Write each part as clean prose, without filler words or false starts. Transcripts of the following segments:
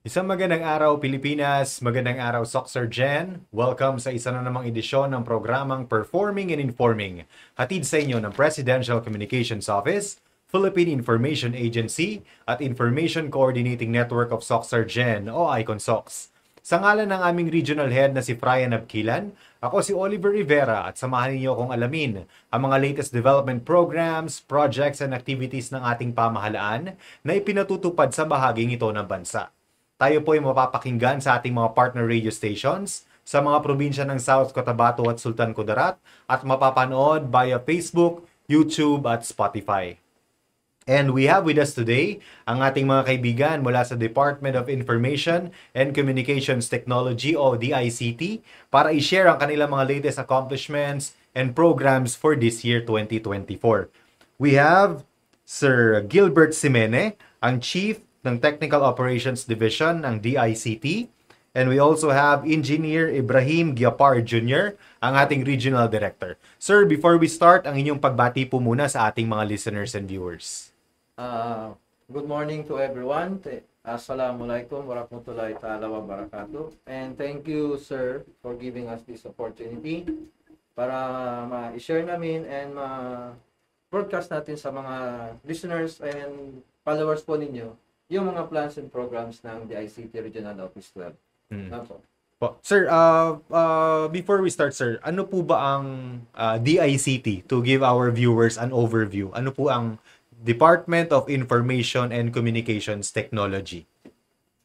Isang magandang araw Pilipinas, magandang araw Soxer Gen. Welcome sa isa na namang edisyon ng programang Performing and Informing. Hatid sa inyo ng Presidential Communications Office, Philippine Information Agency at Information Coordinating Network of Soxer Gen o ICONSOX. Sa ngalan ng aming regional head na si Brian Abkilan, ako si Oliver Rivera at samahan niyo akong alamin ang mga latest development programs, projects and activities ng ating pamahalaan na ipinatutupad sa bahaging ito ng bansa. Tayo po ay mapapakinggan sa ating mga partner radio stations sa mga probinsya ng South Cotabato at Sultan Kudarat at mapapanood via Facebook, YouTube at Spotify. And we have with us today ang ating mga kaibigan mula sa Department of Information and Communications Technology o DICT para i-share ang kanilang mga latest accomplishments and programs for this year 2024. We have Sir Gilbert Simene, ang Chief ng Technical Operations Division ng DICT. And we also have Engineer Ibrahim Giapar Jr., ang ating Regional Director. Sir, before we start, ang inyong pagbati po muna sa ating mga listeners and viewers. Good morning to everyone. Assalamualaikum warahmatullahi ta'ala wabarakatuh. And thank you, sir, for giving us this opportunity para ma-share namin and ma-broadcast natin sa mga listeners and followers po ninyo yung mga plans and programs ng DICT Regional Office 12. Sir, before we start, sir, ano po ba ang DICT to give our viewers an overview? Ano po ang Department of Information and Communications Technology?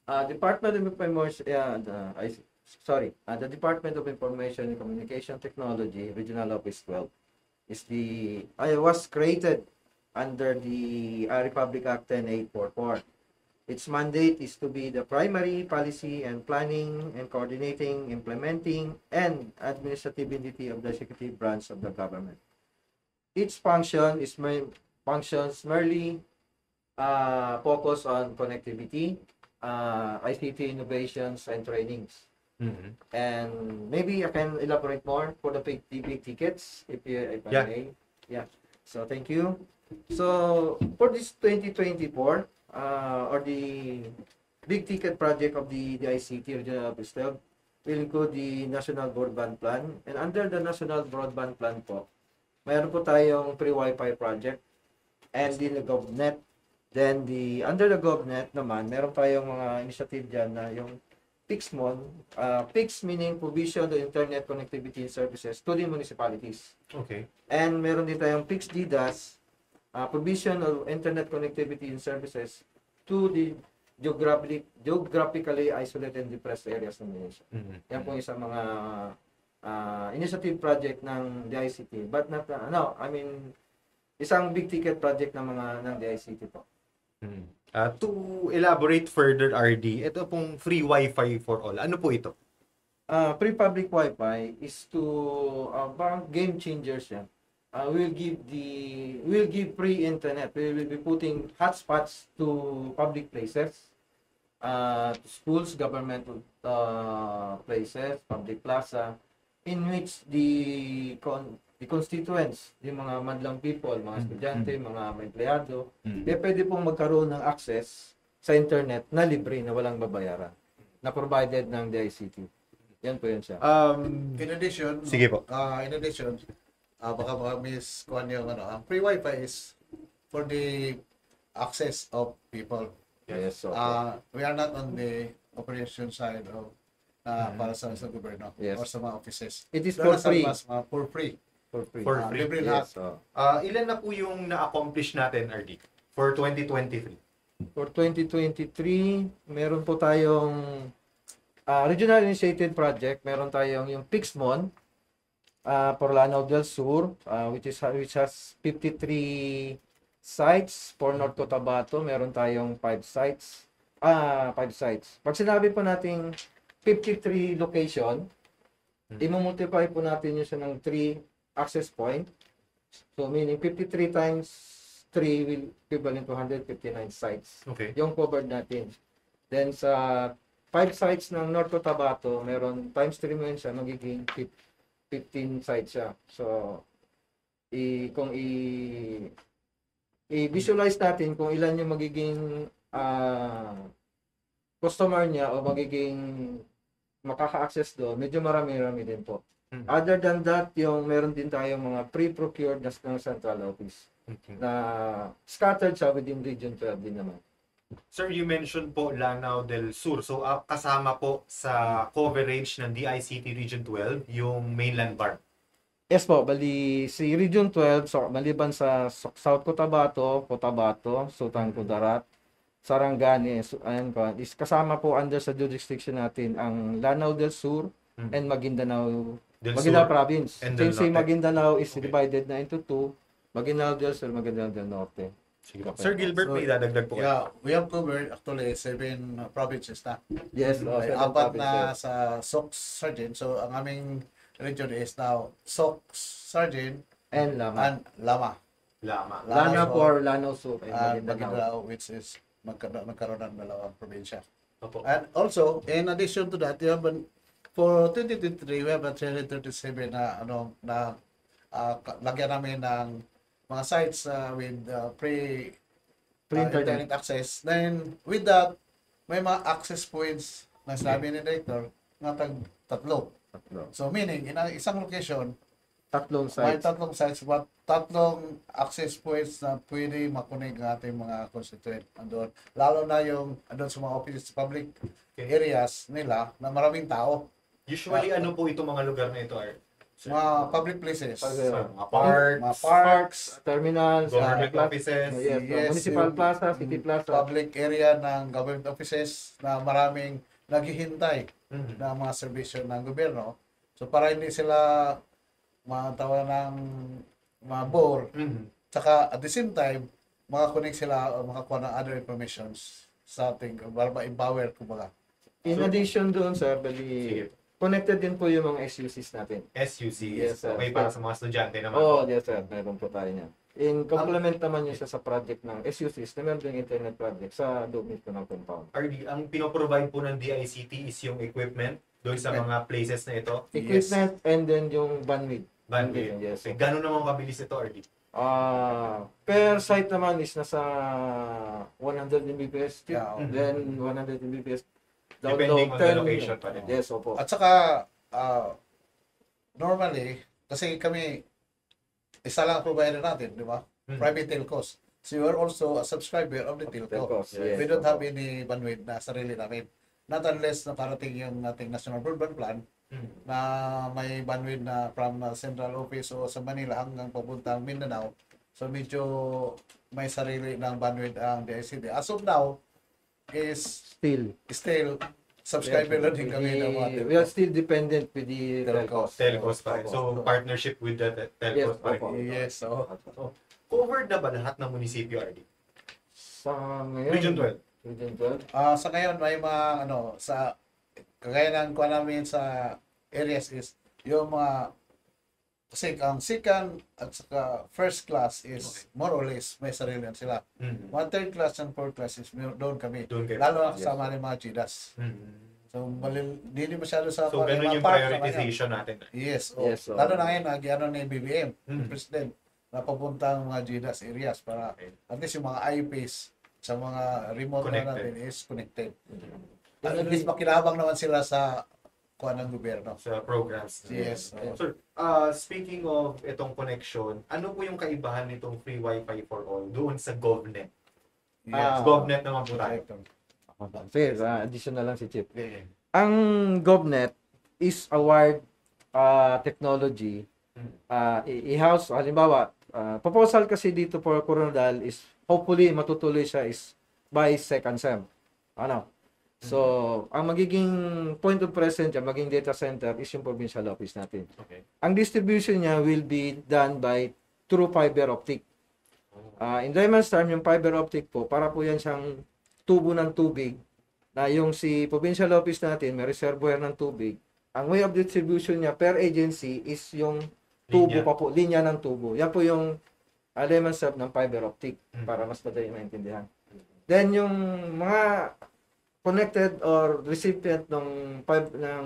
Department of Information, the Department of Information and Communication Technology, Regional Office 12, was created under the Republic Act 10844. Its mandate is to be the primary policy and planning and coordinating, implementing, and administrative entity of the executive branch of the government. Its functions merely focus on connectivity, ICT innovations, and trainings. Mm-hmm. And maybe I can elaborate more for the big tickets, if I may. Yeah. So thank you. So for this 2024, or the big ticket project of the ICT Regional Office 12 will include the National Broadband Plan. And under the National Broadband Plan po, mayroon po tayong free Wi-Fi project and the GovNet. Then under the GovNet naman, meron tayong mga initiative dyan na yung PIXMON, PIX meaning provision of internet connectivity services to the municipalities. Okay. And meron din tayong PIX DDAS, provision of internet connectivity and services to the geographically isolated and depressed areas ng nation. Mm-hmm. Yan po isang mga initiative project ng DICT, but not isang big ticket project ng DICT po. Mm-hmm. To elaborate further, RD, ito pong free Wi-Fi for all. Ano po ito? Free public Wi-Fi is to parang game changers yan. We'll give free internet. We will be putting hotspots to public places, to schools, governmental places, public plaza, in which the constituents, yung mga madlang people, mga estudyante, mga empleyado, pwede pong magkaroon ng access sa internet na libre, na walang babayaran, na provided ng DICT. Yan po yun siya. In addition, Sige po. baka miss kuhan yung ang free Wi-Fi is for the access of people. Yes, so We are not on the operation side of para sa gobyerno or sa mga offices. it is for free. For free. For free. For free. Libre lahat. Yes, so. Ilan na po yung na-accomplish natin, RD, for 2023? For 2023, meron po tayong regional initiated project. Meron tayong yung PIXMON, for Lanao del Sur, which has 53 sites. For North Cotabato, meron tayong 5 sites. 5 sites. Pag sinabi po nating 53 location, i-multiply po natin yun siya ng 3 access point. So meaning 53 times 3 will equivalent to 159 sites. Okay. Yung covered natin. Then sa 5 sites ng North Cotabato, meron times 3 mo yun siya, magiging 15 sites siya. So kung i-visualize natin kung ilan yung magiging customer niya o magiging makaka-access doon, medyo marami-rami din po. Other than that, yung meron din tayong mga pre-procured na ng central office na scattered sa within Region 12 din naman. Sir, you mentioned po Lanao del Sur. So, kasama po sa coverage ng DICT Region 12 yung mainland bar. Yes po, bali si Region 12, so maliban sa South Cotabato, Sultan Kudarat, Sarangani, is kasama po under sa jurisdiction natin ang Lanao del Sur and Maguindanao Province. and del Since si Norte. Maguindanao is Okay. divided na into two, Maguindanao del Sur, Maguindanao del Norte. Sige po. Sir Gilbert, may dadagdag po. Yeah, we have covered actually 7 provinces na. Yes, May seven 4 na provinces. sa SOX Sergeant. So, ang aming region is now SOX Sergeant And Lama. and Lama. Lama. Lana Sur, for Lanao Sur and and Maguindanao. Maguindanao, which is nagkaroon ng dalawang probinsya. Opo. And also, in addition to that, for 2023, we have a 337 na lagyan namin ng mga sites with Pre-internet. internet access. Then, with that, may mga access points na sabi ni Director na tatlo. So, meaning, in isang location, Tatlong may sites. tatlong sites, but tatlong access points na pwede makunig ang ating mga constituent andun. Lalo na yung andun sa mga offices, public areas nila na maraming tao. Usually, ano po itong mga lugar na ito, Art? Mga public places. Mga parks, Mga parks, Terminals, government plaza- offices. yes, Yes, Municipal yung- Plaza, City Plaza. public area ng government offices na maraming naghihintay Mhm. ng mga serbisyo ng gobyerno. So para hindi sila matawa ng mga bore, Mhm. tsaka at the same time, makakunik sila o makakuha ng other informations sa ating, para ma-empower, kumbaga. In addition doon, sir, Sige. bali, connected din po yung mga SUCs natin. SUC. Yes, sir. Okay, para sa mga estudyante naman. Oh, yes, sir. Meron po tayo niyan. In complement naman yun siya sa project ng SUCs na meron din internet project sa loob nito ng compound. RD, ang pinoprovide po ng DICT is yung equipment doon sa mga places na ito. Equipment and then yung bandwidth. Bandwidth. Yes. Okay, gano'n naman kabilis ito, RD? Per site naman is nasa 100 Mbps. Yeah, Then 100 Mbps. Depending on the 10 location pa din. Yes, opo. At saka, normally, kasi kami, isa lang ang provider natin, di ba? Mhm. Private telcos. So you are also a subscriber of the telco. Telcos, yes. We don't have any bandwidth na sarili namin. Not unless na parating yung ating National Broadband Plan Mhm. na may bandwidth na from Central Office o sa Manila hanggang papuntang Mindanao. So medyo may sarili ng bandwidth ang DICT. As of now, is still subscriber lang din kami ng mga We are still dependent with the Telcos. Telcos pa rin. Opo. So, partnership with the telcos Yes, pa rin. opo. Yes, so Covered na ba lahat ng munisipyo, RD? Sa ngayon, Region 12. Region 12. sa ngayon may mga sa kagaya ng kuha namin sa areas is yung mga kasi ang second at saka first class is more or less may sarili na sila. Mhm. Mga third class and fourth class is doon kami. Doon kayo. Lalo na kasama ng mga GIDAS. Mhm. So hindi masyado sa So, ganun mga yung park na prioritization natin. kanya. Yes. Yes, so- Lalo na ngayon ano na yung BBM, Mhm. yung president na papuntang mga GIDAS areas para Okay. at least yung mga IPs sa mga remote na Connected. natin is connected. Mhm. At least makinabang naman sila sa kuha ng gobyerno. Sa programs. Yes. Sir, speaking of itong connection, ano po yung kaibahan nitong free Wi-Fi for all doon sa GovNet? Yes. GovNet naman po tayo. Sige, additional lang si Chip. Yeah. Ang GovNet is a wired technology. I-house, halimbawa, proposal kasi dito for Coronadal is hopefully matutuloy siya is by second sem. Ano? So, ang magiging point of presence dyan, maging data center is yung provincial office natin. Okay. Ang distribution niya will be done by through fiber optic. In layman's term, yung fiber optic po, para po yan siyang tubo ng tubig na yung si provincial office natin, may reservoir ng tubig. Ang way of distribution niya per agency is yung tubo Linya. pa po, linya ng tubo. Yan po yung layman's term ng fiber optic Mhm. para mas madali maintindihan. Then yung mga connected or recipient ng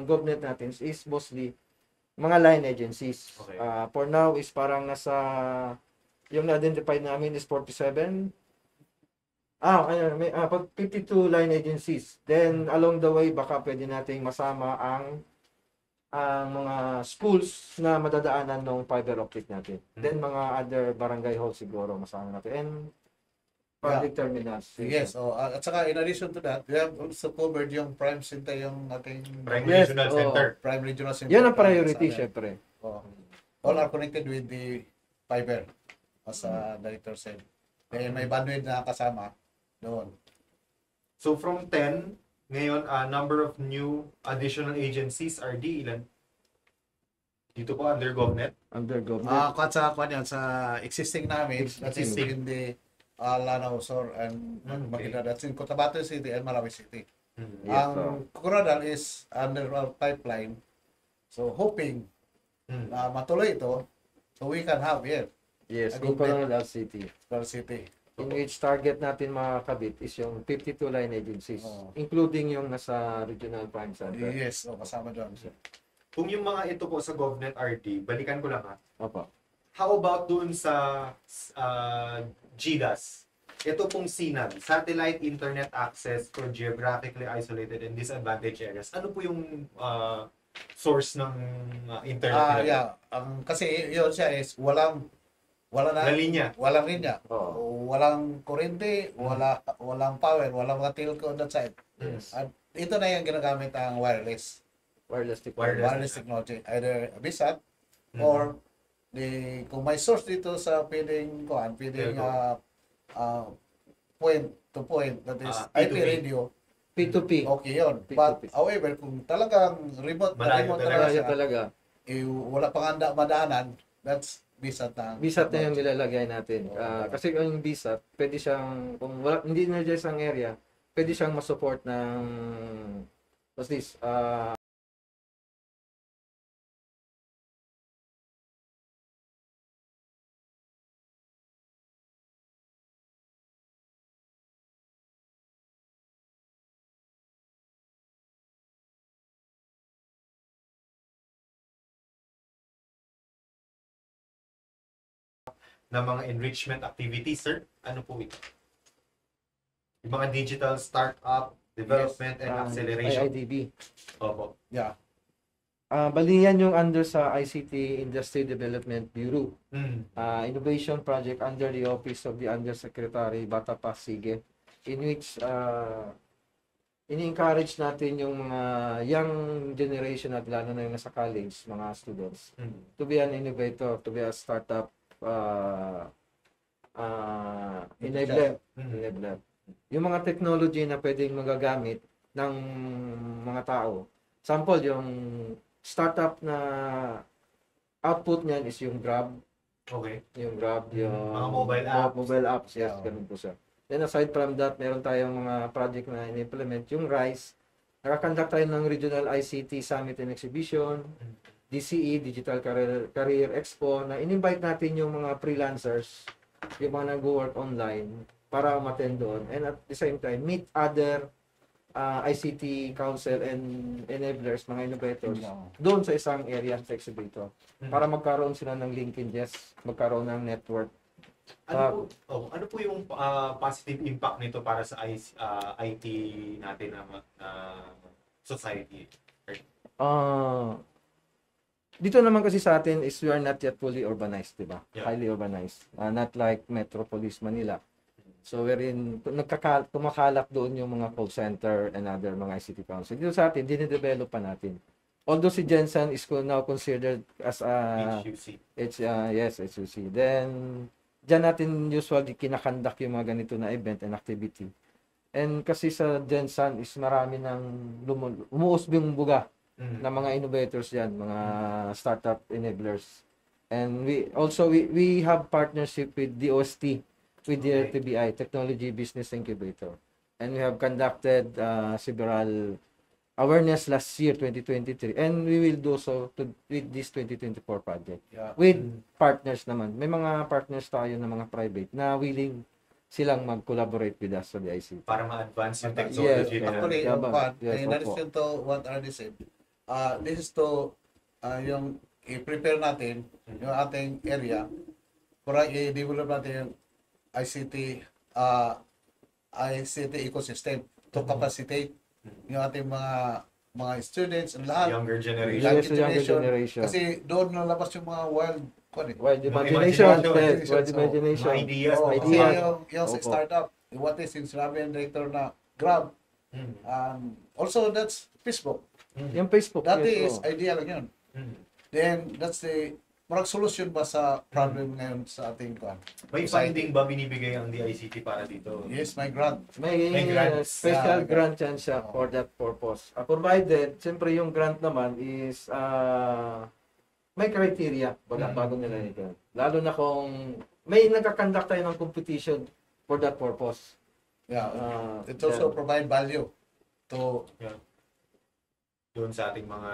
GovNet natin is mostly mga line agencies. Okay. For now is parang nasa yung na-identify namin is 47 Pag 52 line agencies, then along the way, baka pwede nating masama ang mga schools na madadaanan ng fiber optic natin. Then mga other barangay halls siguro masama natin. And public terminals. Yes, at saka in addition to that, we have also covered yung Prime Center, yung ating Prime Yes, Regional oo. Center. Prime Regional Center. Yan ang priority, Sa- syempre. Oo. All are connected with the fiber, as director said. Then may bandwidth na kasama doon. So from 10, ngayon, number of new additional agencies are ilan? Dito po under GovNet. Under government. Sa existing namin, that is Existing. in the Lanao Sur and Maguindanao. That's in Cotabato City and Marawi City. Yes, Ang Coronadal is under our pipeline. So hoping na matuloy ito, so we can have here, Yes, in government. Coronadal City. our city. In which target natin makakabit is yung 52 line agencies, Oo. including yung nasa Regional Prime Center. Yes, kasama doon. Kung yung mga ito po sa GovNet RT, balikan ko lang ha. Opo. How about doon sa GDAS? Ito pong SINAG, Satellite Internet Access for Geographically Isolated and Disadvantaged Areas. Ano po yung source ng internet nila? Yeah. Kasi yun siya is wala Na linya. Walang linya. Oo. Walang kuryente, walang power, walang mga telco on that side. Yes. At ito na yung ginagamit ang wireless. Wireless technology. Wireless technology. Either BSAT or kung may source dito sa pwedeng point to point, that is IP P2P. radio, P2P. okay yun. P2P. But however, kung talagang remote Malayo talaga talaga Kaya siya, talaga. wala pang madaanan, that's BSAT na. BSAT na yung nilalagay natin. Kasi yung BSAT, pwede siyang, kung wala, hindi na dyan ang area, pwede siyang masupport ng, what's this, na mga enrichment activities, sir? Ano po ito? Yung mga digital startup, development, and acceleration. IIDB. Opo. Yeah. Bali yan yung under sa ICT Industry Development Bureau. Mm. Innovation project under the Office of the Undersecretary Bata Pasige, in which ini-encourage natin yung mga young generation at lalo na yung nasa college, mga students, to be an innovator, to be a startup enabler. Enabler. Yung mga technology na pwedeng magagamit ng mga tao. Sample, yung startup na output niyan is yung Grab. Okay. Yung Grab, yung Mga mobile apps. Mobile apps, yes, Yeah. ganun po siya. Then aside from that, meron tayong mga project na in-implement. Yung RISE, nakakonduct tayo ng Regional ICT Summit and Exhibition, DCE, Digital Career Expo, na in-invite natin yung mga freelancers, yung mga nag-work online, para umattend doon. And at the same time, meet other ICT council and enablers, mga innovators, doon sa isang area sa exhibitor. Para magkaroon sila ng linkages, magkaroon ng network. Ano po yung positive impact nito para sa IT natin na society? Dito naman kasi sa atin is we are not yet fully urbanized, di ba? Yeah. Highly urbanized. Not like Metropolis Manila. So wherein kumakalat doon yung mga call center and other mga ICT council. Dito sa atin, dinidevelop pa natin. Although si Jensen is now considered as a HUC. yes, HUC. Then diyan natin usually kinakandak yung mga ganito na event and activity. And kasi sa Jensen is marami ng umuusbing buga na mga innovators yan, mga startup enablers. And we have partnership with DOST, with the TBI, Technology Business Incubator. And we have conducted several awareness last year, 2023. And we will do so with this 2024 project. Yeah. With partners naman. May mga partners tayo na mga private na willing silang mag-collaborate with us sa the ICT. Para ma-advance yung Yes, technology na. actually, Yeah, ba? Yes, in addition to what RD said, this is to yung i-prepare natin yung ating area para i-develop natin yung ICT ICT ecosystem to capacitate yung ating mga students and lahat. Younger generation. Young Yes, younger generation. Kasi doon nalabas yung mga wild Wild Mga imagination. imagination. Yes, wild So, imagination. Mga ideas. Oh, mga ideas. yung sa Opo. startup. What is yung sinabi ng director na Grab. Also, that's Facebook. Yung Facebook. Dati yes, is oh. idea lang yun. Then, that's the parang solution ba sa problem ngayon sa ating kwan? May funding ba binibigay ang DICT para dito? Yes, my grant. May May grants. special Yeah, grant yan siya Oo. for that purpose. Provided, siyempre yung grant naman is may criteria bago nila ito. Lalo na kung may nagkakandak tayo ng competition for that purpose. Yeah. Ah, It also yeah. provide value to Doon sa ating mga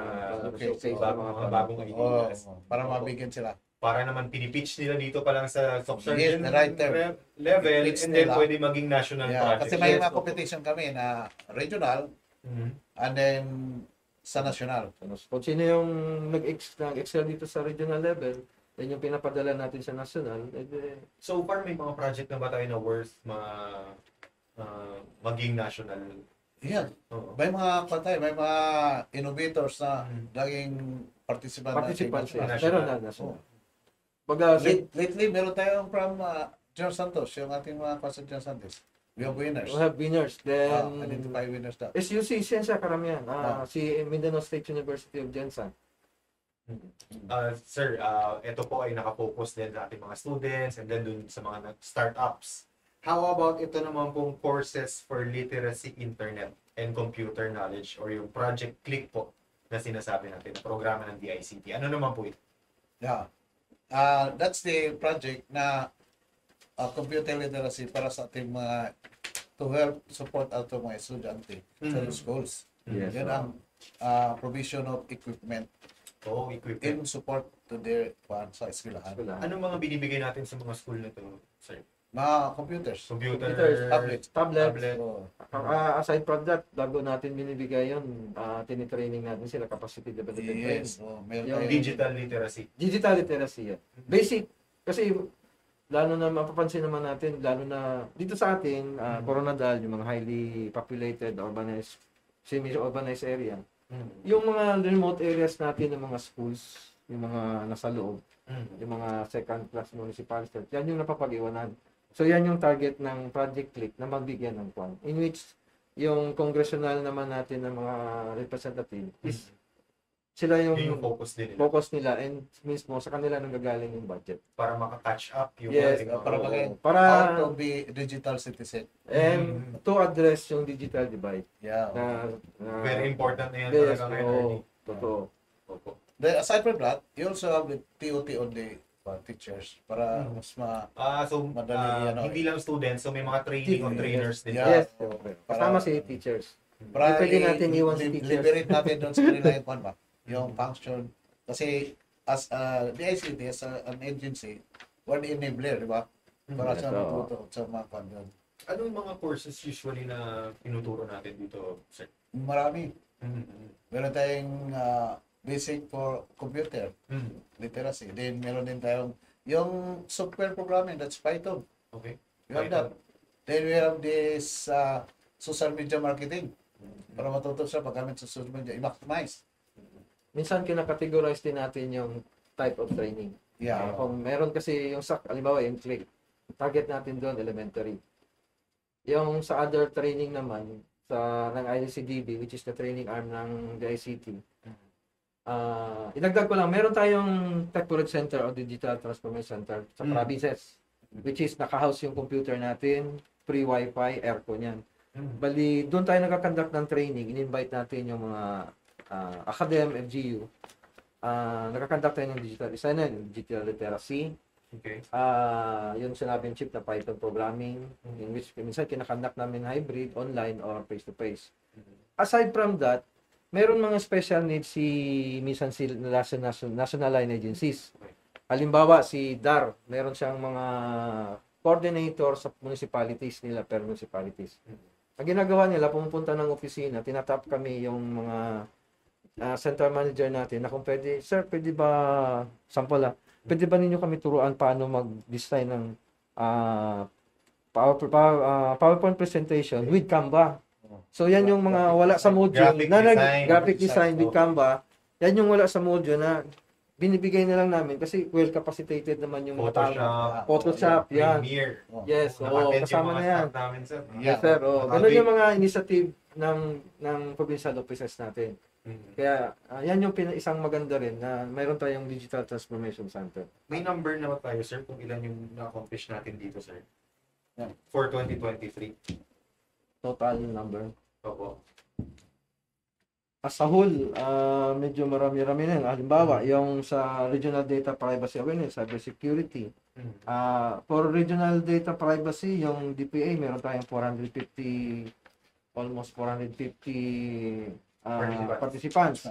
Okay, showcase so, ng mga bagong ideas. para mabigyan sila. Para naman pinipitch nila dito pa lang sa Yes, Soxurgeon the right term. level Pitch and then nila. pwede maging national Yeah, project. kasi may Yes, mga opo. competition kami na regional Mhm. and then sa national. Kung sino yung nag-excel dito sa regional level, yan yung pinapadala natin sa national. So far, may mga project na ba tayo na worth maging national? Yeah. Oo. May mga patay, may mga innovators na laging participant Participants. natin. National. Meron na national. Baga, Lately, meron tayong from John Santos, yung ating mga concert John Santos. We have winners. we have winners. Then, Identify winners na. SUC, siyensya karamihan. Si Mindanao State University of Jensan. Sir, ito po ay nakafocus din sa ating mga students and then dun sa mga startups. How about ito naman pong courses for literacy, internet, and computer knowledge or yung Project Click po na sinasabi natin, programa ng DICT. Ano naman po ito? Yeah. That's the project na computer literacy para sa ating mga to help support ato mga estudyante sa schools. Yes, Yan ang provision of equipment Oh, equipment. in support to their sa eskwelahan. Ano mga binibigay natin sa mga school na to, sir? Mga computers. Computer, Computers, tablets. tablet. So, Aside from that, bago natin binibigay yun, tinitraining natin sila capacity development training. yes. So, meron Yung tayong- digital literacy. Digital literacy yan. Basic. Kasi lalo na mapapansin naman natin, lalo na dito sa atin, Coronadal, yung mga highly populated, urbanized, semi-urbanized area. Yung mga remote areas natin, yung mga schools, yung mga nasa loob, yung mga second class municipalities, yan yung napapag-iwanan. So yan yung target ng Project Click na magbigyan ng kwan. In which yung congressional naman natin ng mga representative is sila Yun yung yung focus din nila. focus nila and mismo sa kanila nang gagaling yung budget. Para maka-catch up yung Yes, ating para mga- maging Para how to be digital citizen. and to address yung digital divide Yeah. na Very important na yan yes, talaga ngayon. oo, Ernie. totoo. Opo. Aside from that, you also have the TOT on the teachers para mas So, Madali yan, hindi lang students, so may mga training on Yes. trainers din. Yeah. Yes, kasama si teachers. para Pwede natin iwan si teachers. liberate natin doon sa kanila yung kwan ba? Yung function. Kasi as the ICT, as an agency, we're the enabler, di ba? Para Yes, sa oo. matuto sa mga kwan doon. Ano yung mga courses usually na tinuturo natin dito, sir? Marami. Meron tayong basic for computer literacy. Then meron din tayong yung software programming, that's Python. Okay. We have that. Then we have this social media marketing. Para matuto siya paggamit sa social media, i-maximize. Minsan kinakategorize din natin yung type of training. Yeah. Kung meron kasi yung halimbawa yung click, target natin doon elementary. Yung sa other training naman, ng ICDB, which is the training arm ng the ICT, idagdag ko lang, meron tayong Tech Project Center o Digital Transformation Center sa provinces, which is naka-house yung computer natin, free wifi, aircon yan. Bali, doon tayo nagkakandak ng training, in-invite natin yung mga academ, FGU, nagkakandak tayo ng digital design and digital literacy, Okay. yung sinabing chip na Python programming, in which minsan kinakandak namin hybrid, online, or face-to-face. Aside from that, meron mga special needs minsan si national line agencies. Halimbawa, si DAR, meron siyang mga coordinator sa municipalities nila per municipalities. Ang ginagawa nila, pumupunta ng opisina, tinatap kami yung mga center manager natin na kung pwede, sir, pwede ba, sample pwede ba ninyo kami turuan paano mag-design ng PowerPoint presentation with Canva. So yan yung mga wala sa module graphic design with Canva. Yan yung wala sa module na binibigay na lang namin kasi well capacitated naman yung mga tao. Photoshop, yan. Premiere. Yes, kasama na yan. Namin, sir. Yes, sir. Ganun yung mga initiative ng provincial offices natin. Kaya yan yung isang maganda rin na mayroon tayong Digital Transformation Center. May number na ba tayo, sir, kung ilan yung na-accomplish natin dito, sir? Yeah. For 2023. Total number. Opo. As a whole, medyo marami-rami na. Halimbawa, yung sa Regional Data Privacy Awareness, Cybersecurity. For Regional Data Privacy, yung DPA, meron tayong 450, almost 450 participants.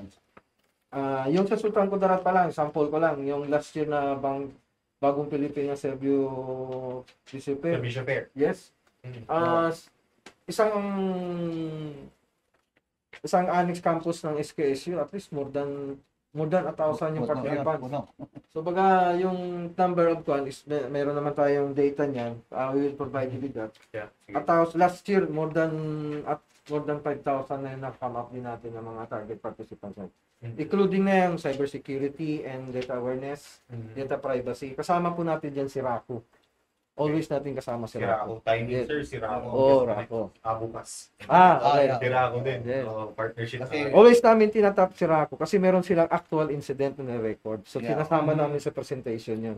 Yung sa Sultan Kudarat pa lang, sample ko lang, yung last year na bagong Pilipinas Servio Disrepair. Service Fair. Yes. Isang annex campus ng SKSU, at least more than 1,000 yung participants. So baga yung number of is mayroon naman tayong data niyan. We will provide you with that. Yeah. At last year more than 5,000 na yung na-come up din natin ng mga target participants. Including na yung cybersecurity and data awareness, data privacy. Kasama po natin diyan si Raku. Always natin kasama si Raku. Timing, sir, si Raku. Raku. Bukas. Okay. Si Raku din. Yes. Partnership. Always namin tinatap si Raku kasi meron silang actual incident na record. So sinasama namin sa presentation yun.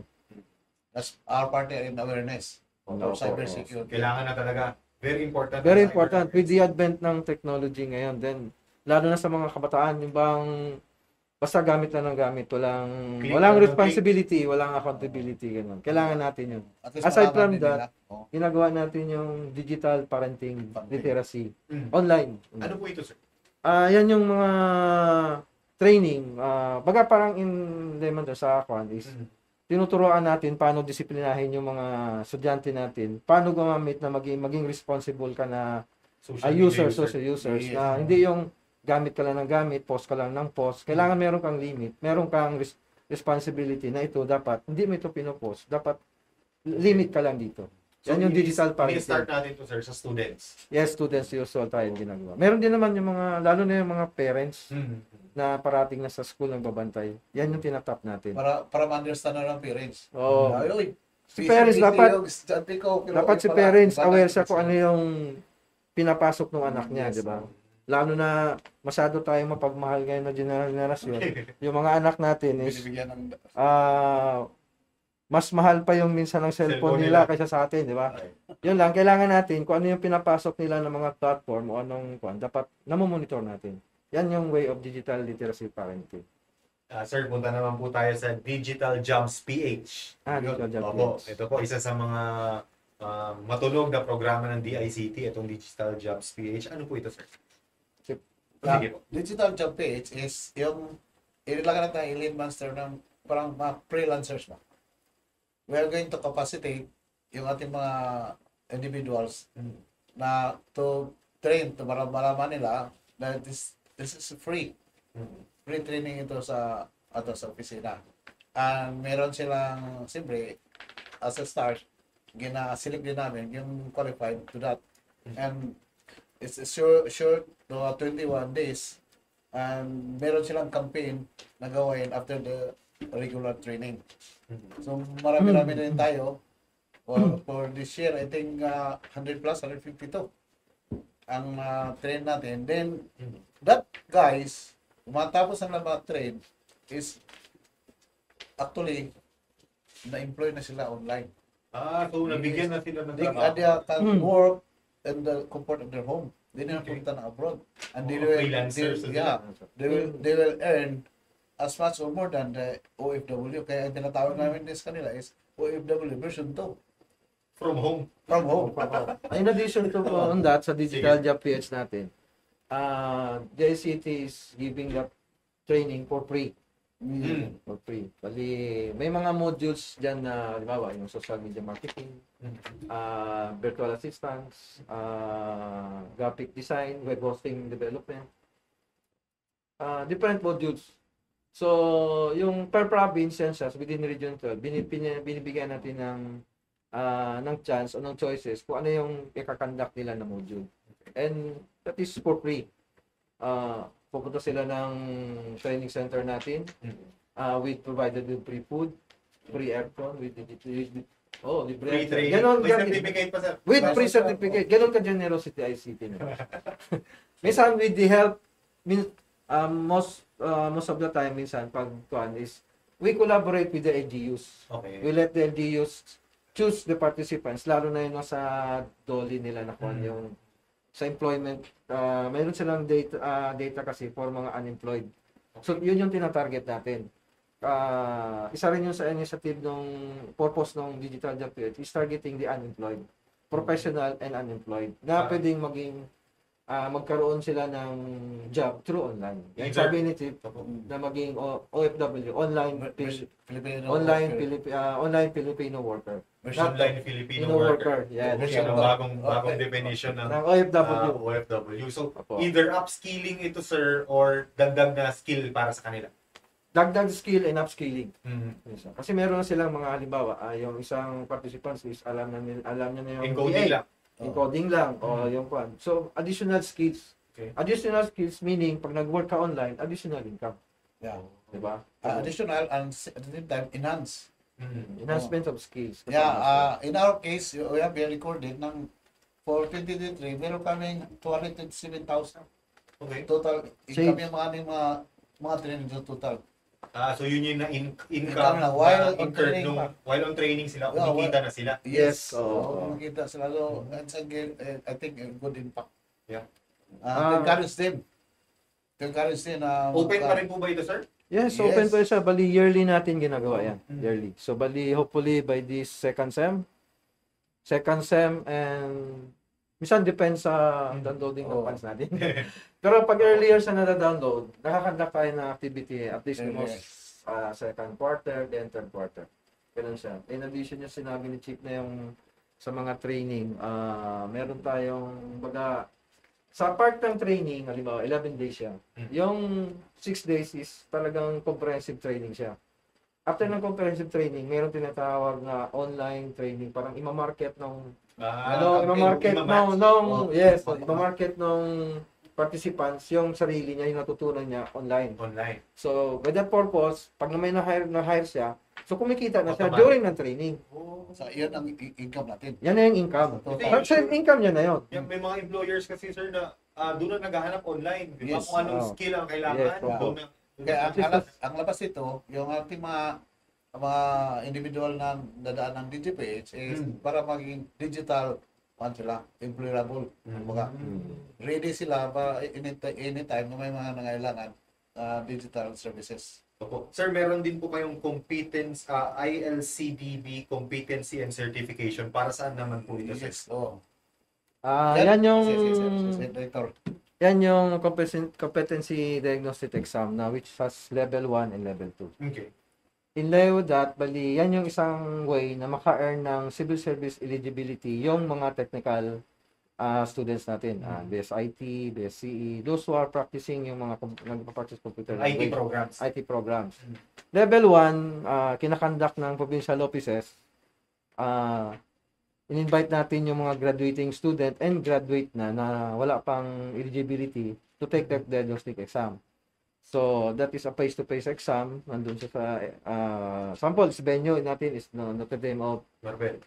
That's our partner in awareness of cybersecurity. Kailangan na talaga. Very important. Very important. With the advent ng technology ngayon, then lalo na sa mga kabataan, yung bang basta gamit lang ng gamit, walang responsibility, walang accountability, ganun. Kailangan natin yun. Aside from that, ginagawa natin yung digital parenting literacy online. Ano po ito, sir? Yan yung mga training. Baga parang in layman sa Aquan is tinuturuan natin paano disiplinahin yung mga estudyante natin, paano gumamit na maging responsible ka na social users, na hindi yung gamit ka lang ng gamit, post ka lang ng post. Kailangan meron kang limit, meron kang responsibility na ito dapat, hindi mo ito pinopost, dapat limit ka lang dito. Yan yung digital parenting. I-start natin to, sir, sa students. Yes, students usual tayo ginagawa. Meron din naman yung mga, lalo na yung mga parents na parating na sa school nagbabantay. Yan yung tinatap natin. Para ma-understand na ng parents. Si parents dapat si parents aware siya kung ano yung pinapasok ng anak niya, di ba? Lalo na masyado tayong mapagmahal ngayon na generasyon. Yung mga anak natin is mas mahal pa yung minsan ng cellphone nila kaysa sa atin, di ba? Yun lang, kailangan natin kung ano yung pinapasok nila ng mga platform o anong dapat namomonitor natin. Yan yung way of digital literacy parenting. Sir, punta naman po tayo sa Digital Jumps PH. Digital Jumps PH. Ito po, isa sa mga matunog na programa ng DICT, itong Digital Jobs PH. Ano po ito, sir? Sige po. Digital Job PH is yung inilagan natin Elite Monster ng parang mga freelancers ba. We are going to capacitate yung ating mga individuals na to train, to malaman nila na this is free. Free training ito sa opisina. And meron silang, siyempre, as a start, select din namin yung qualified to that. And it's short to 21 days. And meron silang campaign na gawin after the regular training. So marami-rami na rin tayo. For this year, I think 100 plus, 152 ang train natin. Then, that guys, matapos ang train is actually na-employ na sila online. So nabigyan na sila ng They can work in the comfort of their home. Hindi na punta na abroad. And they will earn as much or more than the OFW. Kaya ang tinatawag namin din sa kanila is OFW version 2. From home. In addition to on that, sa Digital Job PH natin, JCT is giving that training for free. For free. Bali, may mga modules dyan na, halimbawa, yung social media marketing, virtual assistance, graphic design, web hosting development, different modules. So, yung per province yan siya, within Region 12, binibigyan natin ng ng chance o ng choices kung ano yung ikakandak nila na module. And that is for free. Pupunta sila ng training center natin. We provided with free food, free aircon, with libre. Free training. Ganon, May certificate pa, sir. with free certificate. Ganon ka generosity ICT na. Minsan with the help, most of the time, minsan pag is we collaborate with the LGUs. Okay. We let the LGUs choose the participants, lalo na yung sa DOLI nila na kung yung sa employment, mayroon silang data kasi for mga unemployed. So, yun yung tinatarget natin. Isa rin yung sa initiative ng purpose ng Digital Job Create is targeting the unemployed, professional and unemployed, na pwedeng magkaroon sila ng job through online. Yung sabi ni Chief, na maging OFW, online Filipino worker. Online Filipino worker. Yeah, Yan ang bagong definition ng OFW. OFW. So, Opo. either upskilling ito, sir, or dagdag na skill para sa kanila. Dagdag skill and upskilling. Mm-hmm. Kasi meron na silang mga halimbawa, yung isang participants is alam niya na yung Encoding lang. Encoding lang o yung kwan. So additional skills. Okay. Additional skills meaning pag nag-work ka online, additional income, Yeah. 'di ba? Additional and at the same time enhance. Enhancement of skills. Yeah, in our case, we have been recorded ng for 2023, meron kaming 227,000 Okay. total Save. income yung mga training sa total. So yun yung income Income na, na while on incurred training pa. while on training sila, Yeah, kumikita na sila. Yes. Oo, makita sila. So, that's again, I think a good impact. Yeah. To encourage them. To encourage them na Open pa rin po ba ito, sir? Yes, Yes. open pa siya. Bali yearly natin ginagawa yan. Yearly. So bali hopefully by this second sem and minsan depends sa downloading ng funds natin. Pero pag earlier sa nada-download, nakakanda tayo ng activity at least most second quarter, then third quarter. Ganun siya. In addition yung sinabi ni Chief na yung sa mga training, meron tayong sa part ng training, halimbawa 11 days siya. Yung 6 days is talagang comprehensive training siya. After ng comprehensive training, meron tinatawag na online training, parang ima-market ng ima-market ng participants yung sarili niya, yung natutunan niya online. Online. So, with that purpose, pag may na-hire siya, so kumikita na siya Automatic. during ng training. So, yun ang income natin. Yan na yung income. Total. So, income niya na yun. Yung may mga employers kasi, sir, na doon na naghahanap online. Di ba? Yes. Kung anong skill ang kailangan, Yes, doon na. Kaya ang labas ito, yung ating mga individual na dadaan ng DGPH is para maging digital sila, employable. Mga ready sila para anytime na may mga nangailangan digital services. Opo. Sir, meron din po kayong competence, ILCDB Competency and Certification. Para saan naman po ito, sir? Yes, oo. Yan yung Yes, Director. yan yung competency diagnostic exam na which has level 1 and level 2. Okay. In lieu with that, bali, yan yung isang way na maka-earn ng civil service eligibility yung mga technical students natin. BS IT, BS CE, those who are practicing yung mga nagpa-practice computer IT programs. IT programs. Level 1, kinakandak ng provincial offices, in-invite natin yung mga graduating student and graduate na wala pang eligibility to take that diagnostic exam. So, that is a face-to-face exam. Nandun siya sa, sample, sa venue natin is Notre Dame of Marbel.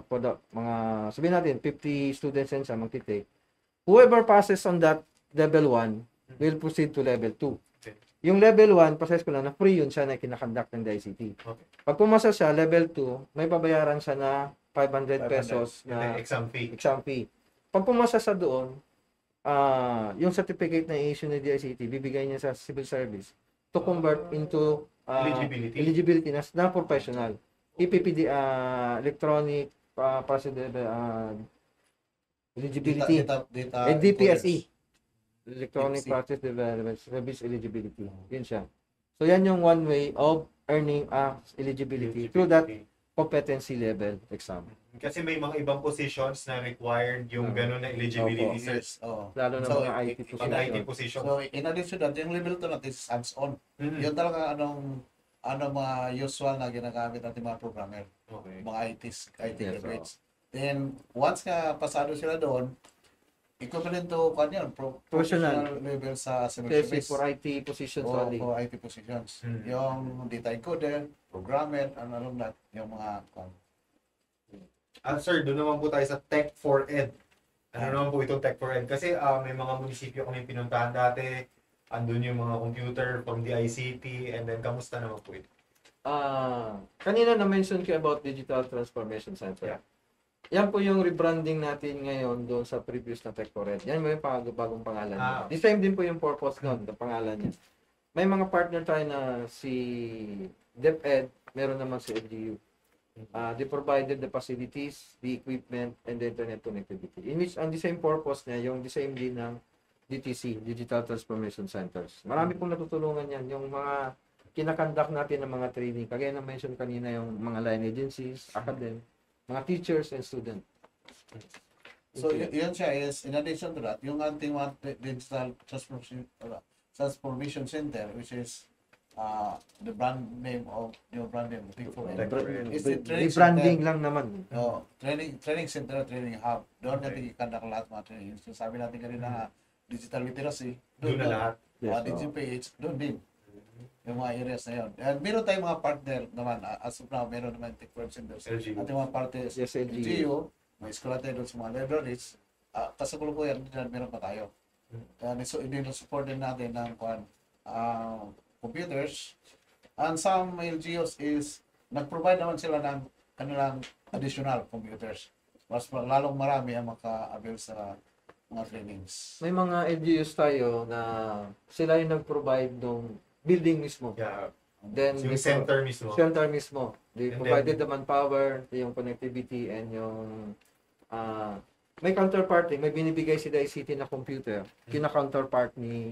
For the mga, sabihin natin, 50 students yan siya magtitake. Whoever passes on that level 1 will proceed to level 2. Okay. Yung level 1, process ko lang na free yun siya na kinakonduct ng DICT. Okay. Pag pumasa siya, level 2, may pabayaran siya na 500 pesos na Exam fee. exam fee. Pag pumasa sa doon, yung certificate na i-issue ng DICT, bibigay niya sa civil service to convert into eligibility na professional. EPPD, electronic eligibility. And DPSE. Electronic DPSE. Process Development Service Eligibility. Yun siya. So, yan yung one way of earning eligibility through that competency level exam. Kasi may mga ibang positions na required yung gano'n na eligibility. Opo. sir. Yes, oo. Lalo na So, mga IT In position. IT position. So, in addition to that, yung level 2 natin is hands-on. Yun talaga ano mga usual na ginagamit natin mga programmer, Okay. mga IT Yes, graduates. Then, once nga pasado sila doon, equivalent to kanyan, Professional. professional level sa civil Kasi service. for IT positions O only. for IT positions. Mm. Yung data encoder, programmer, ano lang, yung mga Sir, doon naman po tayo sa Tech for Ed. Ano naman po itong Tech for Ed? Kasi may mga munisipyo kami pinuntahan dati. Andun yung mga computer from the ICT. And then, kamusta naman po ito? Kanina na-mention ko about Digital Transformation Center. Yeah. Yan po yung rebranding natin ngayon doon sa previous na Tech for Ed. Yan mo yung bagong pangalan niya. The same din po yung purpose nun, the pangalan niya. May mga partner tayo na si DepEd, meron naman si LGU. They provided the facilities, the equipment, and the internet connectivity. In which, ang the same purpose niya, yung the same din ng DTC, Digital Transformation Centers. Marami pong natutulungan yan. Yung mga kinakandak natin ng mga training. Kagaya na mention kanina yung mga line agencies, academic, mga teachers and students. So, yun siya is, in addition to that, yung ating mga digital transformation center, which is the brand name of your brand name, Tech for Ed. It's the training Rebranding center. lang naman. Training center, training hub. Doon natin ikandak lahat mga training. So, sabi natin kanina, digital literacy. Doon na lahat. Yes, DigiPH, doon din. Yung mga areas na yun. And meron tayong mga partner naman. As of now, meron naman Tech for Ed centers. LGU. At yung mga partners, Yes, LGU. LGU, mga eskwela tayo doon sa mga libraries. Kasagulukuyan din meron pa tayo. So, support din natin ng computers. And some LGUs is, nag-provide naman sila ng kanilang additional computers. Mas lalong marami ang maka-avail sa mga trainings. May mga LGUs tayo na sila yung nag-provide ng building mismo. Yeah. Then, Yung center mismo. Center mismo. They And provided the manpower, yung connectivity, and yung may counterpart, may binibigay si ICT na computer, kina-counterpart ni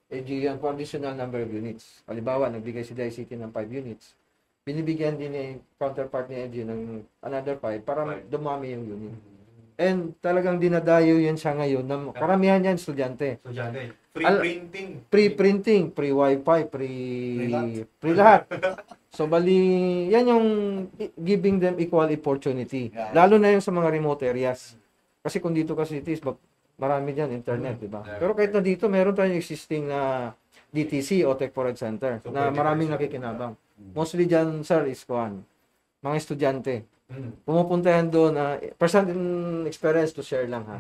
LGU yung additional number of units. Halimbawa, nagbigay si ICT ng 5 units. Binibigyan din ni counterpart ni LGU ng another 5 para dumami yung unit. And talagang dinadayo yan siya ngayon. Karamihan yan estudyante. So, dyan din. Free printing. Pre-printing, pre-wifi, pre lahat. So, bali, yan yung giving them equal opportunity. Yeah. Lalo na yung sa mga remote areas. Kasi kung dito kasi cities, marami dyan internet, di ba? Yeah. Pero kahit na dito, meron tayong existing na DTC o Tech for Ed Center So, na pwede maraming pa siya. nakikinabang. Mostly dyan, sir, is mga estudyante. Mm. Pumupunta yan doon, personal experience to share lang ha.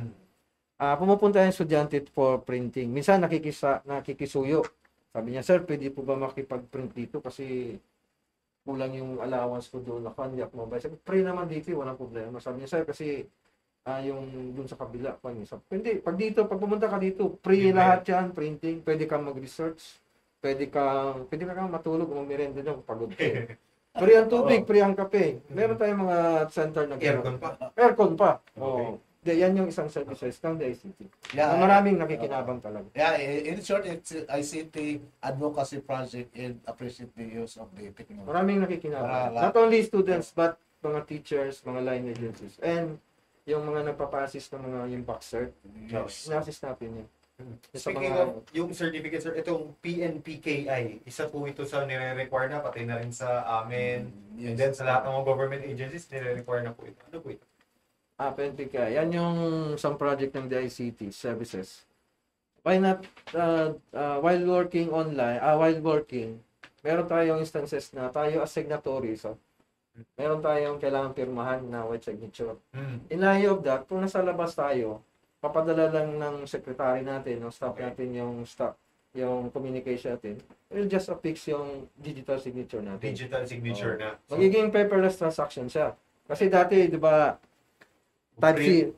Pumupunta yan estudyante for printing. Minsan nakikisuyo. Sabi niya, sir, pwede po ba makipag-print dito kasi kulang yung allowance ko doon. Hindi ako mabay. Sabi, free naman dito, walang problema. Sabi niya, sir, kasi yung doon sa kabila. Hindi, pag pumunta ka dito, free Libre. lahat yan, printing. Pwede kang mag-research. Pwede ka matulog o mag-merenda dyan, pagod ka. Free ang tubig, free ang kape. Meron tayong mga center na Aircon pa. Aircon pa. Okay. Oo. Yan yung isang services ng ICT. Yeah, Na maraming nakikinabang talaga. Yeah, in short, it's ICT advocacy project and appreciate the use of the technology. Maraming nakikinabang. Para Not only students, but mga teachers, mga line agencies. And yung mga nagpapa-assist ng mga yung back cert, Yes. ina-assist natin yun. Sa Speaking mga- of yung certificate, sir, itong PNPKI, isa po ito sa nire-require na, pati na rin sa amin. And then sa lahat ng mga government agencies, nire-require na po ito. Ano po ito? PNPK. Yan yung isang project ng DICT services. Why not, while working online, meron tayong instances na tayo as signatory. So, meron tayong kailangan pirmahan na white signature. In light of that, kung nasa labas tayo, papadala lang ng secretary natin, ng staff natin yung communication natin, we'll just affix yung digital signature natin. Digital signature na. So, Magiging paperless transaction siya. Kasi dati, di ba,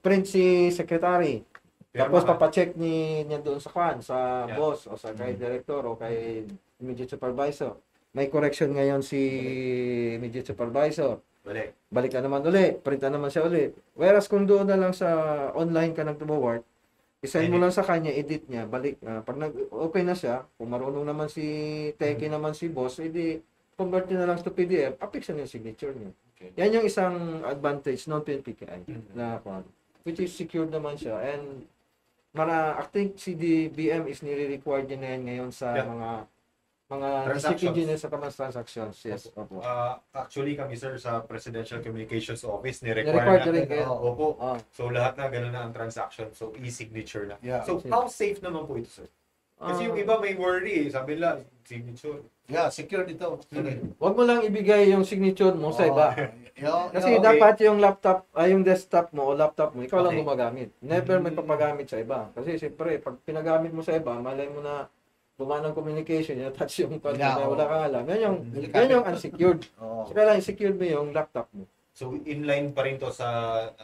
print si secretary. Tapos papacheck niya doon sa sa Yeah. boss o sa kay director o kay immediate supervisor. May correction ngayon si immediate supervisor. Balik ka naman uli, print na naman siya uli. Whereas kung doon na lang sa online ka nag-work, isend mo lang sa kanya, edit niya, balik. Pag okay na siya, kung marunong naman si Teki naman si boss, edi convert niya na lang sa PDF, affix na yung signature niya. Okay. Yan yung isang advantage ng PNPKI na which is secured naman siya. And I think si DBM is nire-required niya na yan ngayon sa Yeah. mga Mga district Transactions. engineer sa command transactions. Yes, opo. Actually kami sir sa Presidential Communications Office Ni-require ni-require rin natin. kayo. Opo. Ah, So lahat na ganun na ang transaction. So e-signature na. Yeah. So how safe naman po ito sir? Kasi yung ah, iba may worry, sabi nila signature. Yeah, secure dito. wag mo lang ibigay yung signature mo sa iba. Kasi okay. dapat yung laptop, yung desktop mo o laptop mo, ikaw lang Okay. gumagamit. Never may papagamit sa iba. Kasi siyempre, pag pinagamit mo sa iba, malay mo na gumana ng communication, yung touch yung code Yeah, na wala kang alam. Yan Delikado. yung unsecured. Oo. So, kailangan secured mo yung laptop mo. So inline pa rin to sa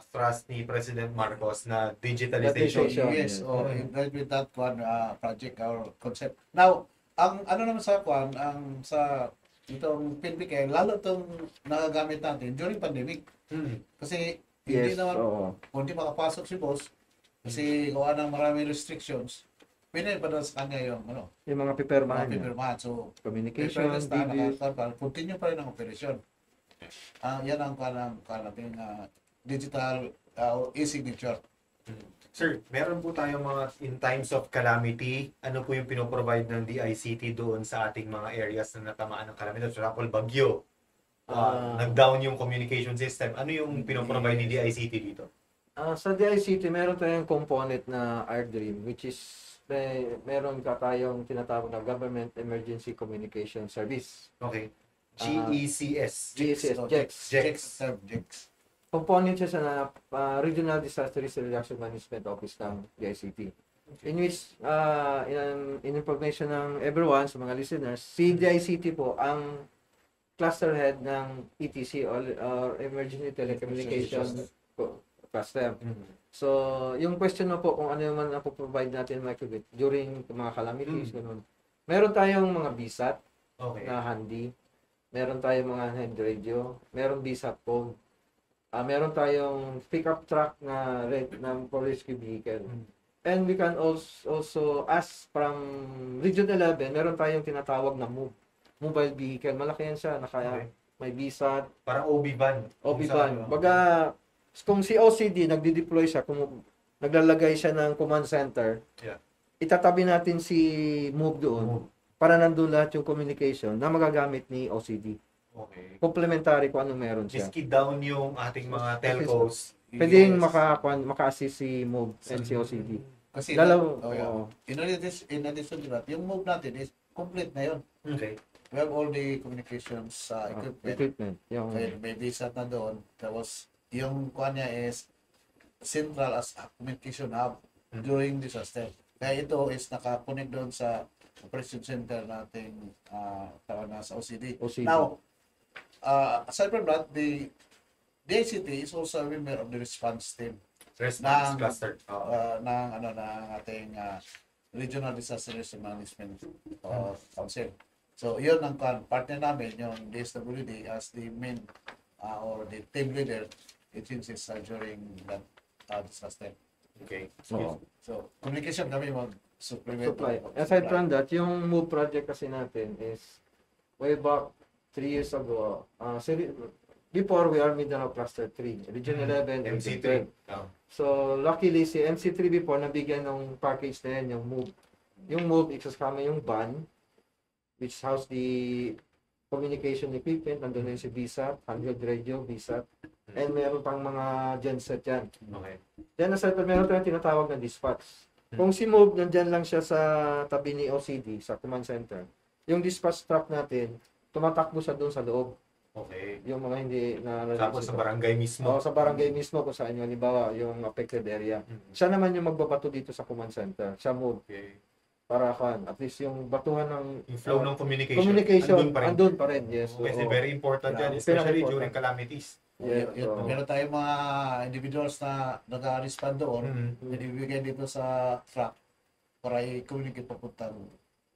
thrust ni President Marcos na digitalization. Digitalization. Yes, Mm. with that one project or concept. Now, ang ano naman sa kwan, ang sa itong PNPK, lalo itong nagagamit natin during pandemic. Mm. Kasi hindi Yes, naman, oo. kung di makapasok si boss, kasi gawa ng maraming restrictions, pinapadala sa kanya yung Yung mga pipirmahan mga niya. pipirmahan. So, Communication, paperless na, DB. continue pa rin ang operasyon. Yan ang kanating digital e-signature. Sir, meron po tayong mga in times of calamity, ano po yung pinoprovide ng DICT doon sa ating mga areas na natamaan ng calamity? For example, bagyo. Nag-down yung communication system. Ano yung pinoprovide ni DICT dito? Sa DICT, meron tayong component na AirDream, which is meron ka tayong tinatawag na Government Emergency Communication Service. Okay. GECS. GECS, So, JECS. JECS. Component siya sa Regional Disaster Risk Reduction Management Office ng DICT. In which, in information ng everyone, sa mga listeners, si DICT po ang cluster head ng ETC or Emergency Telecommunication Cluster. So, yung question mo po kung ano yung man provide natin microbit during mga calamities, ganun. Meron tayong mga BSAT Okay. na handy. Meron tayong mga hand radio. Meron BSAT phone. Meron tayong pickup truck na for rescue vehicle. And we can also ask from Region 11, meron tayong tinatawag na mobile vehicle. Malaki yan siya. Okay. May BSAT, Parang OB van. OB van. Baga, kung si OCD nagdi-deploy siya, kung naglalagay siya ng command center, Yeah. itatabi natin si Move doon Move. para nandun lahat yung communication na magagamit ni OCD. Okay. Complementary kung anong meron siya. Miski down yung ating mga telcos. Pwedeng Yes. maka-assist si Move and si OCD. Kasi Oo. in addition to that, yung move natin is complete na yun. Okay. We have all the communications equipment. Yung, May VSAT na doon. Tapos, yung kuha niya is central as a communication hub during disaster. Kaya ito is nakakunik doon sa operation center nating tawag na sa OCD. OCD. Now, aside from that, the DICT is also a member of the response team Response Ng- cluster. Oo. ng ating Regional Disaster Risk Management Council. So, yun ang partner namin, yung DSWD as the main or the team leader agencies during that disaster. Okay. Oo. So, communication kami mag-supplement. supply. Aside from that, yung Move project kasi natin is way back 3 years ago. Before we are Mindanao Cluster 3, Region 11, and Region 12. MC3. Oh. So, luckily, si MC3 before, nabigyan ng package na yan, yung Move. Yung Move, ikasama yung van, which house the communication equipment, nandun na yung si VSAT, 100 radio, VSAT, and meron pang mga genset yan. Okay. Then, aside from meron tayong tinatawag na dispatch. Kung si Move, nandyan lang siya sa tabi ni OCD, sa command center. Yung dispatch truck natin, tumatakbo siya doon sa loob. Okay. Yung mga hindi na... Tapos sa barangay mismo. Oo, sa barangay mismo kung saan yung halimbawa yung affected area. Siya naman yung magbabato dito sa command center. Siya Move. Okay. Para at least yung batuhan ng Yung flow ng communication. communication, andun pa rin. andun pa rin. Yes. Kasi oo. very important yan, Yeah. especially Pinaka-important. during calamities. Yeah, oo. Meron tayong mga individuals na nag-respond doon, ibibigay dito sa truck para i-communicate papuntang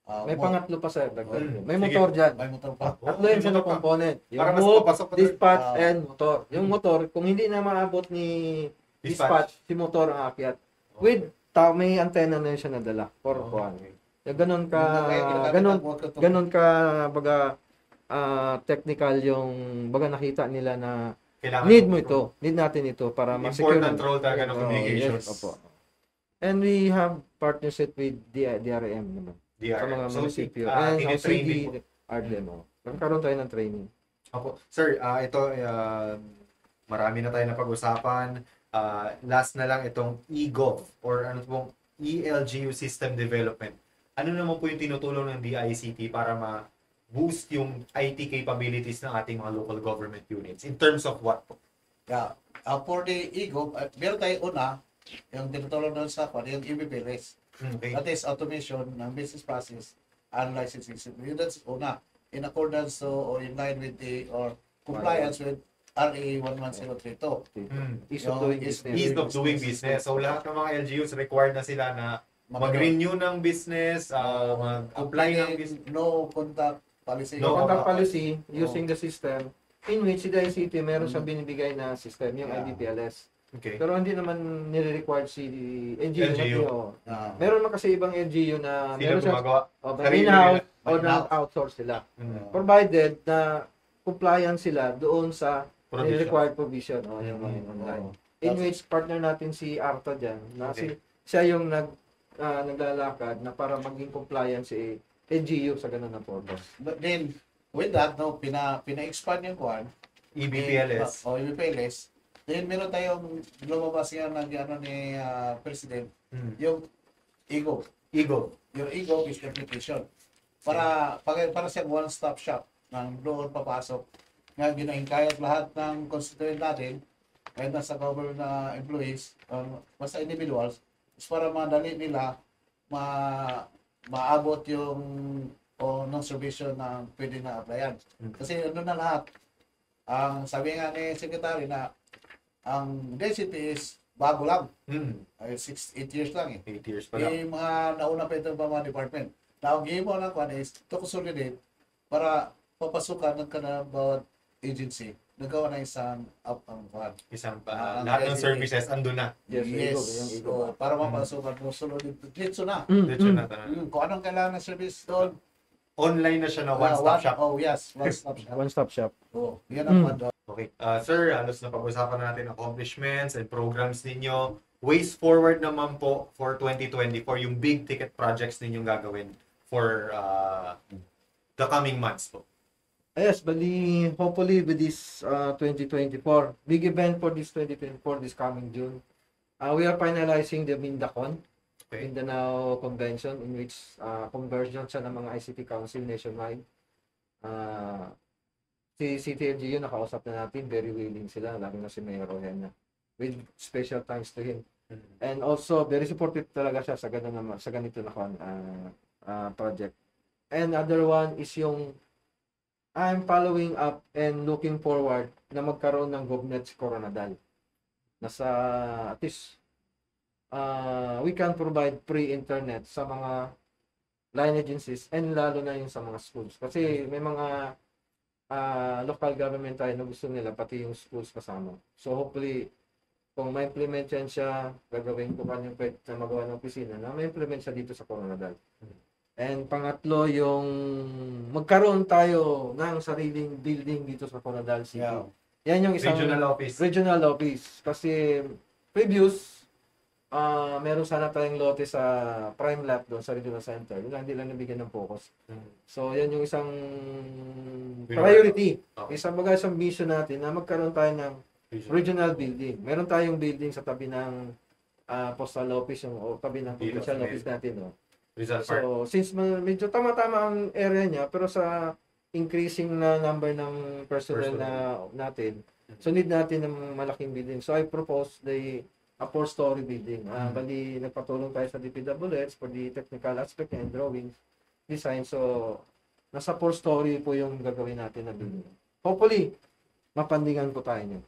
May pangatlo pa sir. Dagdag. Mm. May Sige. motor dyan. may motor pa. Tatlo yun siya na motor pa. component. Yung Para mas move, papasok pa doon. dispatch, Ah. and motor. Yung motor, kung hindi na maabot ni dispatch, si motor ang aakyat. With may antenna na yun siya nadala. For kuhan. Yung ganun ka, ganun ka, baga, technical yung, baga nakita nila na Kailangan need mo ito. Need natin ito para ma-secure. Important role talaga ng Oo, communications. yes, opo. And we have partnership with DRM naman. DRM. sa mga So, munisipyo. And ang tinitrain CD, din po. RDM. Nagkaroon tayo ng training. Opo. Sir, ito, marami na tayo na pag-usapan. Last na lang itong eGov or ano pong ELGU System Development. Ano naman po yung tinutulong ng DICT para ma-boost yung IT capabilities ng ating mga local government units? In terms of what po? Yeah. For the ego, meron tayo una, yung tinutulong doon sa yung EBPLS. Okay. That is automation ng business process and licensing system. Yun, that's una. In accordance to or in line with the or compliance with RA 11032. Ease of Yung doing is- business. Ease of doing business. So, lahat ng mga LGUs required na sila na mag-renew ng business, mag-apply ng business. No contact policy. No Contact contact policy using the system in which si DICT meron siyang binibigay na system, yung Yeah. IBPLS. Okay. Pero hindi naman nire-required si LGU. LGU. Meron man kasi ibang LGU Sila na meron siyang gumagawa. Sarili in-house nila. o na-outsource sila. Mm. Provided na compliant sila doon sa Provision. required provision o yung mga Mhm. online. In which partner natin si Arta dyan, na Okay. siya yung naglalakad na para maging compliant si LGU sa ganun na purpose. But then, with that, no, pina-expand yung kwan. EBPLS. O EBPLS. Then, meron tayong lumabas yan ng ano ni President, Mm. yung ego. Eagle. Yung ego is application. Para siyang one-stop shop nang doon papasok. Nga ginahingkayat lahat ng constituent natin, kahit nasa government na employees, basta individuals, is para madali nila maabot yung ng servisyo na pwede na applyan. Kasi ano na lahat, ang sabi nga ni Secretary na ang density is bago lang. 8 years lang eh. 8 years pa lang. Yung mga nauna pa ito pa mga department. Na ang game mo ng kwan is to consolidate para papasukan ng kanang bawat agency. Nagawa na isang up ang kwan. Isang Ah, lahat ng yes, services andun na. Yes, yung ego. So, para mapasukan mo sunod dito na. Diretso na tanan. Kung anong kailangan ng service doon. Online na siya na one-stop shop. Oh yes, one-stop shop. One-stop shop. Oh, yan ang kwan doon. Okay. Sir, halos na pag-usapan natin accomplishments and programs ninyo. Ways forward naman po for 2024, yung big ticket projects ninyong gagawin for the coming months po. Yes, bali, hopefully with this 2024, big event for this 2024, this coming June, we are finalizing the MINDACON, Okay. Mindanao Convention, in which conversion siya ng mga ICT Council nationwide. Si CTLGU, nakausap na natin, very willing sila, lalo na si Mayor Ojena. With special thanks to him. And also, very supportive talaga siya sa ganito na project. And other one is yung I'm following up and looking forward na magkaroon ng GovNet si Coronadal. Nasa, at least, we can provide free internet sa mga line agencies and lalo na yung sa mga schools. Kasi may mga local government tayo na gusto nila, pati yung schools kasama. So hopefully, kung ma-implement yan siya, gagawin ko kanyang pwede na magawa ng opisina na ma-implement siya dito sa Coronadal. And pangatlo, yung magkaroon tayo ng sariling building dito sa Coronadal City. Yeah. Yan yung isang regional office. Kasi previous, meron sana tayong lote sa Prime Lot doon sa Regional Center. Hindi lang nabigyan ng focus. So, yan yung isang priority. Okay. Isang mission natin na magkaroon tayo ng regional building. Meron tayong building sa tabi ng postal office, o tabi ng Dito provincial sa office natin. No? Rizal Park. So, since medyo tama-tama ang area niya, pero sa increasing na number ng personnel na natin, so need natin ng malaking building. So, I propose a 4-story building. Bali, nagpatulong tayo sa DPWH for the technical aspect and drawing design. So, nasa 4-story po yung gagawin natin na building. Hopefully, mapandingan po tayo niyo.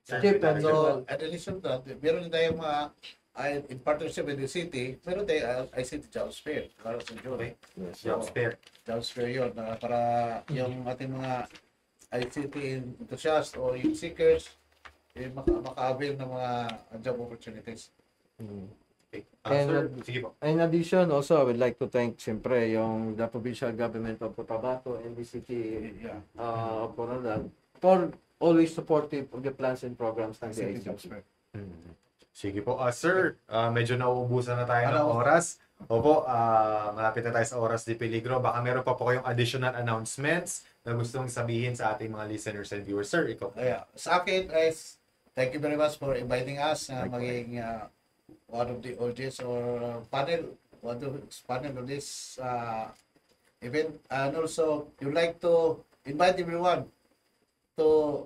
Chief, So, at addition to that, meron din tayong mga in partnership with the city, meron tayong ICT Jobs Fair. Para sa June. Okay. Yes. Jobs fair. Jobs Fair yun. Para yung ating mga ICT enthusiasts o yung seekers, maka-avail ng mga job opportunities. Okay. And, Sir, sige po. In addition, also, I would like to thank, siyempre, yung the provincial government of Cotabato and the city Yeah. of Coronadal for always supportive of the plans and programs ng ICT Jobs DICT. Fair. Sige po. Sir, medyo nauubusan na tayo ng Ano? oras. Opo, malapit na tayo sa oras di peligro. Baka meron pa po kayong additional announcements na gustong sabihin sa ating mga listeners and viewers. Sir, ikaw. Sa akin is, thank you very much for inviting us na Likewise. maging one of the audience or one of panel of this event. And also, you like to invite everyone to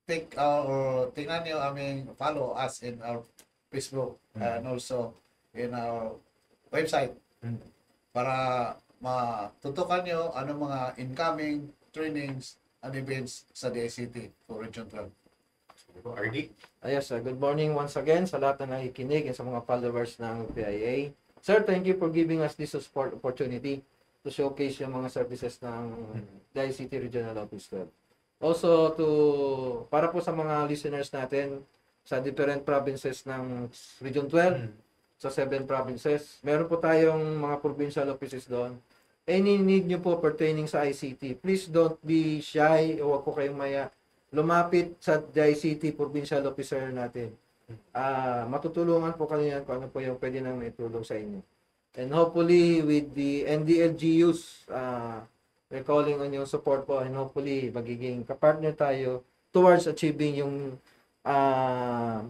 take or tingnan nyo, follow us in our Facebook and also in our website para matutukan nyo anong mga incoming trainings and events sa DICT for Region 12. Sige po, RD. Yes, good morning once again sa lahat na nakikinig and sa mga followers ng PIA. Sir, thank you for giving us this support opportunity to showcase yung mga services ng DICT Regional Office 12. Also, para po sa mga listeners natin sa different provinces ng Region 12, sa 7 provinces, meron po tayong mga provincial offices doon. Any need nyo po pertaining sa ICT, please don't be shy o wag po kayong maya. Lumapit sa DICT provincial officer natin. Matutulungan po kanina kung ano po yung pwede nang itulong sa inyo. And hopefully with the NDLGUs, we're calling on your support po, and hopefully magiging kapartner tayo towards achieving yung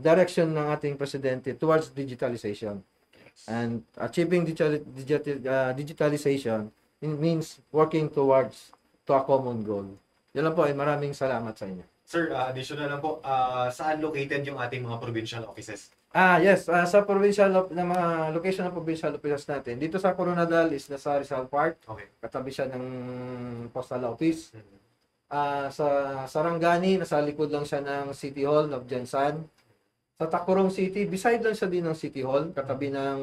direction ng ating presidente towards digitalization. And achieving digitalization, it means working towards to a common goal. Yan lang po, ay maraming salamat sa inyo. Sir, additional lang po, saan located yung ating mga provincial offices? Yes, sa provincial na mga location ng provincial offices natin. Dito sa Coronadal is nasa Rizal Park. Okay. Katabi siya ng postal office. Sa Sarangani, nasa likod lang siya ng City Hall of Jensan. Sa Tacurong City, beside lang siya din ng City Hall, katabi ng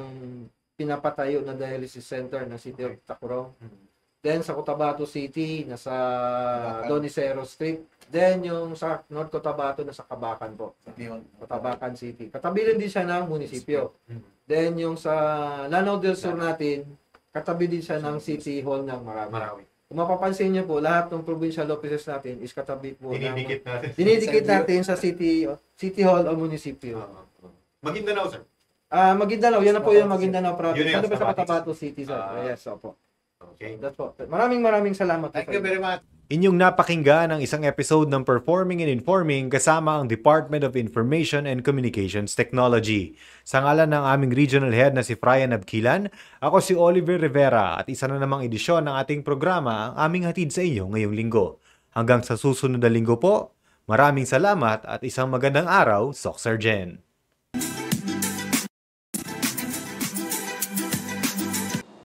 pinapatayo na dialysis center ng City of Tacurong. Then sa Cotabato City, nasa Donicero Street. Then yung sa North Cotabato, nasa Kabakan po. Cotabacan City. Katabi rin din siya ng munisipyo. Then yung sa Lanao del Sur natin, katabi din siya ng City Hall ng Marawi. Marawi. Kung mapapansin niyo po, lahat ng provincial offices natin is katabi po Dinidikit natin. dinidikit natin sa City Hall o munisipyo. Maguindanao, sir. Maguindanao, yan na po yung Maguindanao province. Yun na yung Ano pa sa Cotabato. Cotabato City, sir? Yes, opo. Okay. That's po. Maraming salamat po Thank sa you inyo. very much. Inyong napakinggan ang isang episode ng Performing and Informing kasama ang Department of Information and Communications Technology. Sa ngalan ng aming regional head na si Frian Abkilan, ako si Oliver Rivera at isa na namang edisyon ng ating programa ang aming hatid sa inyo ngayong linggo. Hanggang sa susunod na linggo po, maraming salamat at isang magandang araw, Soc Sergeant.